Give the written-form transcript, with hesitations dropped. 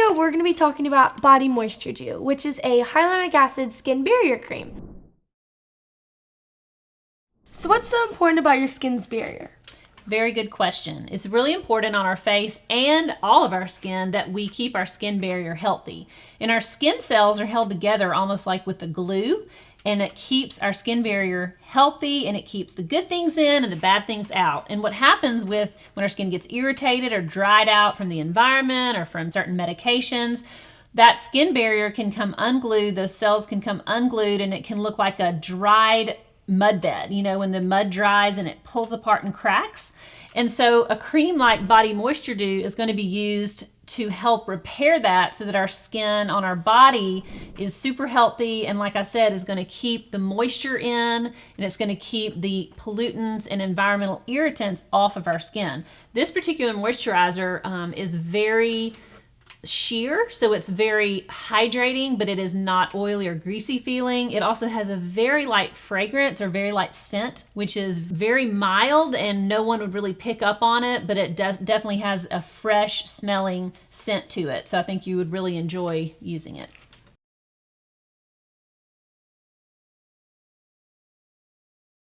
video, we're going to be talking about Body Moisture Dew, which is a hyaluronic acid skin barrier cream. So what's so important about your skin's barrier? Very good question. It's really important on our face and all of our skin that we keep our skin barrier healthy. And our skin cells are held together almost like with the glue, and it keeps our skin barrier healthy, and it keeps the good things in and the bad things out. And what happens when our skin gets irritated or dried out from the environment or from certain medications, that skin barrier can come unglued, those cells can come unglued, and it can look like a dried mud bed, you know, when the mud dries and it pulls apart and cracks. And so a cream like Body Moisture Dew is going to be used to help repair that so that our skin on our body is super healthy, and like I said, is going to keep the moisture in, and it's going to keep the pollutants and environmental irritants off of our skin. This particular moisturizer is very sheer, so it's very hydrating, but it is not oily or greasy feeling. It also has a very light fragrance or very light scent, which is very mild and no one would really pick up on it, but it definitely has a fresh smelling scent to it. So I think you would really enjoy using it.